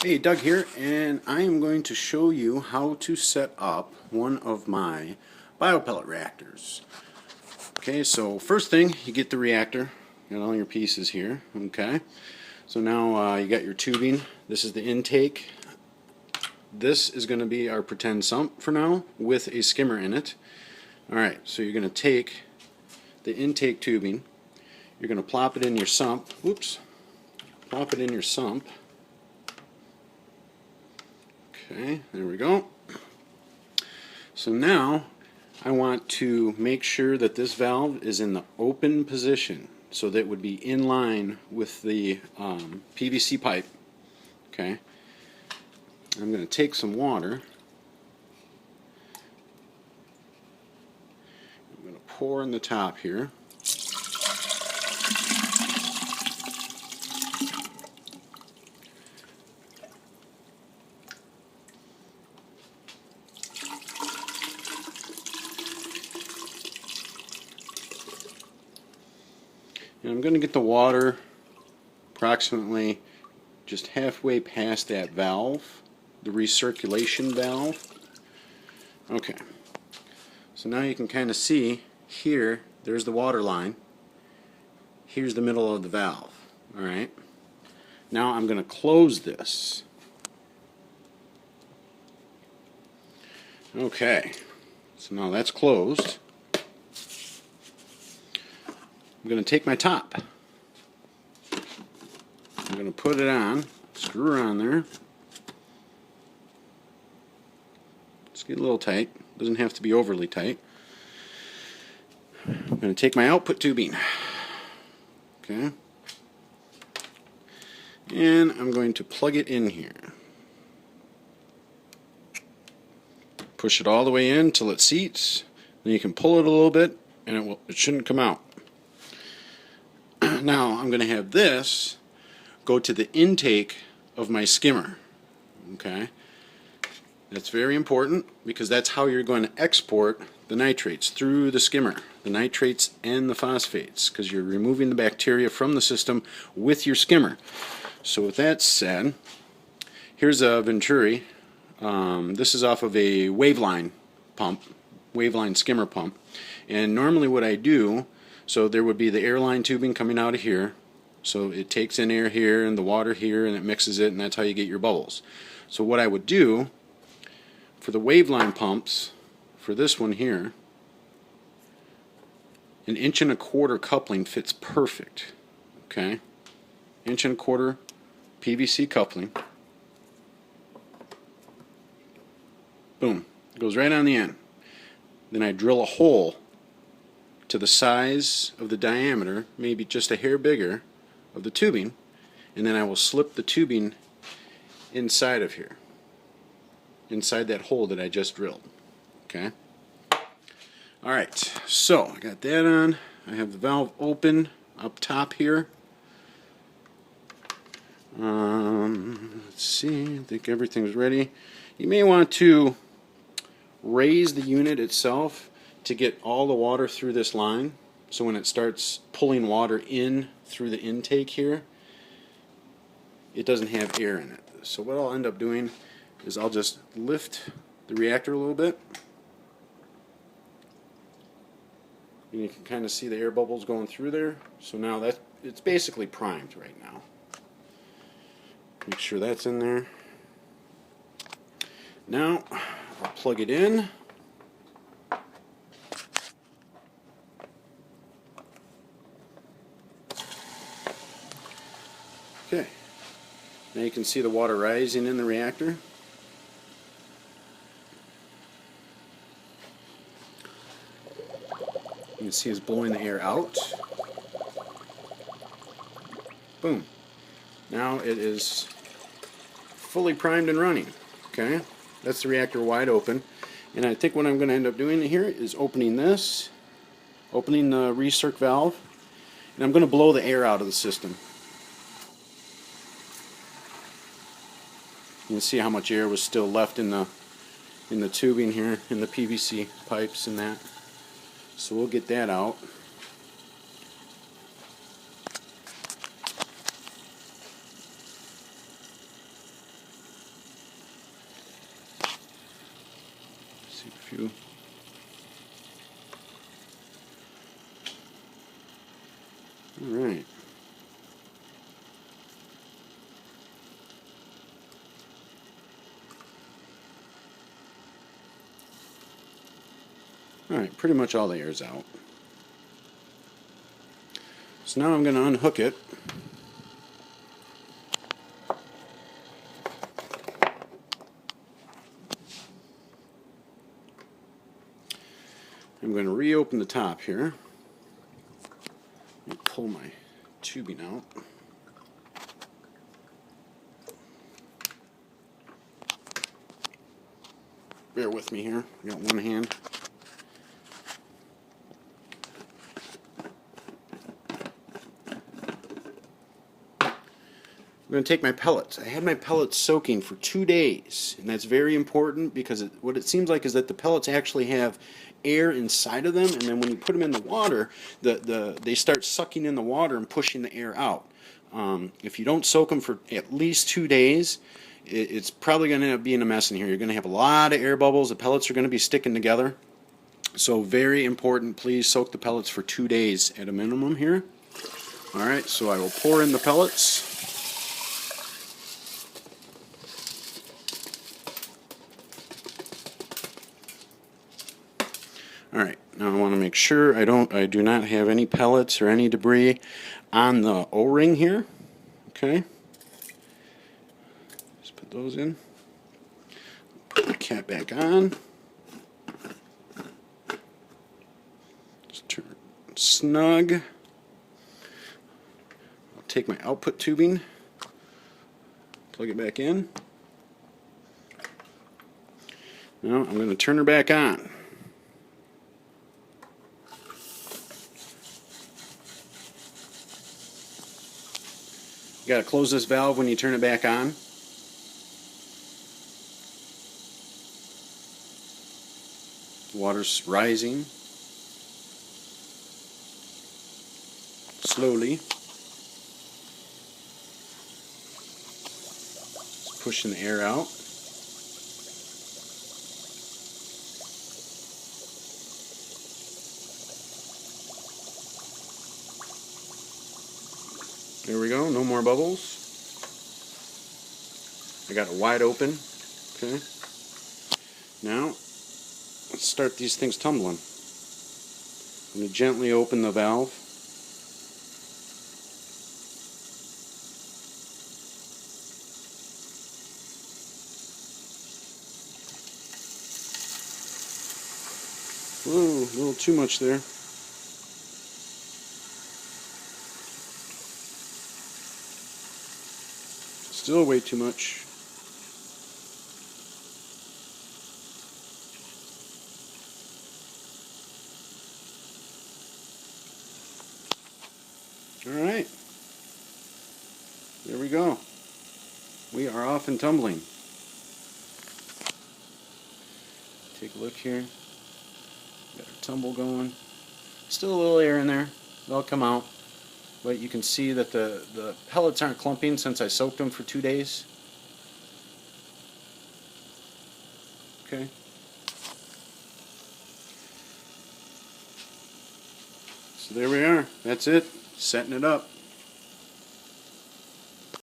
Hey, Doug here, and I am going to show you how to set up one of my biopellet reactors. Okay, so first thing, you get the reactor, got all your pieces here, okay. So now you got your tubing, this is the intake. This is going to be our pretend sump for now, with a skimmer in it. Alright, so you're going to take the intake tubing, you're going to plop it in your sump, plop it in your sump. Okay, there we go. So now I want to make sure that this valve is in the open position, so that it would be in line with the PVC pipe. Okay, I'm going to take some water. I'm going to pour in the top here. And I'm going to get the water approximately just halfway past that valve, the recirculation valve. Okay, so now you can kind of see here, there's the water line. Here's the middle of the valve. Alright, now I'm going to close this. Okay, so now that's closed. I'm going to take my top. I'm going to put it on, screw her on there. Just get a little tight, doesn't have to be overly tight. I'm going to take my output tubing. Okay. And I'm going to plug it in here. Push it all the way in till it seats. Then you can pull it a little bit and it shouldn't come out. Now I'm going to have this go to the intake of my skimmer. Okay, that's very important because that's how you're going to export the nitrates, through the skimmer, the nitrates and the phosphates, because you're removing the bacteria from the system with your skimmer. So with that said, here's a Venturi. This is off of a Waveline pump, Waveline skimmer pump, and normally what I do, so there would be the airline tubing coming out of here, so it takes in air here and the water here and it mixes it, and that's how you get your bubbles. So what I would do for the Waveline pumps, for this one here, 1 1/4" coupling fits perfect. Okay, 1 1/4" PVC coupling. Boom, it goes right on the end. Then I drill a hole to the size of the diameter, maybe just a hair bigger, of the tubing, and then I will slip the tubing inside of here, inside that hole that I just drilled. Okay. Alright, so I got that on. I have the valve open up top here. Let's see, I think everything's ready. You may want to raise the unit itself to get all the water through this line, so when it starts pulling water in through the intake here, it doesn't have air in it. So what I'll end up doing is I'll just lift the reactor a little bit, and you can kind of see the air bubbles going through there. So now it's basically primed right now. Make sure that's in there. Now I'll plug it in. Okay, now you can see the water rising in the reactor. You can see it's blowing the air out. Boom. Now it is fully primed and running. Okay, that's the reactor wide open. And I think what I'm going to end up doing here is opening this, opening the recirc valve, and I'm going to blow the air out of the system. You can see how much air was still left in the tubing here, in the PVC pipes and that. So we'll get that out. See if you. All right. All right, pretty much all the air's out. So now I'm going to unhook it. I'm going to reopen the top here and pull my tubing out. Bear with me here. I got one hand. I'm going to take my pellets. I had my pellets soaking for 2 days, and that's very important because what it seems like is that the pellets actually have air inside of them, and then when you put them in the water, they start sucking in the water and pushing the air out. If you don't soak them for at least 2 days, it's probably going to end up being a mess in here. You're going to have a lot of air bubbles. The pellets are going to be sticking together. So very important, please soak the pellets for 2 days at a minimum here. Alright, so I will pour in the pellets. Alright, now I want to make sure I do not have any pellets or any debris on the O-ring here. Okay. Just put those in. Put the cap back on. Just turn it snug. I'll take my output tubing, plug it back in. Now I'm going to turn her back on. You got to close this valve when you turn it back on. Water's rising slowly. It's pushing the air out. There we go, no more bubbles. I got it wide open. Okay. Now, let's start these things tumbling. I'm going to gently open the valve. Whoa, a little too much there. Still way too much. Alright. There we go. We are off and tumbling. Take a look here. Got our tumble going. Still a little air in there. They'll come out. But you can see that the pellets aren't clumping since I soaked them for 2 days. Okay. So there we are. That's it. Setting it up.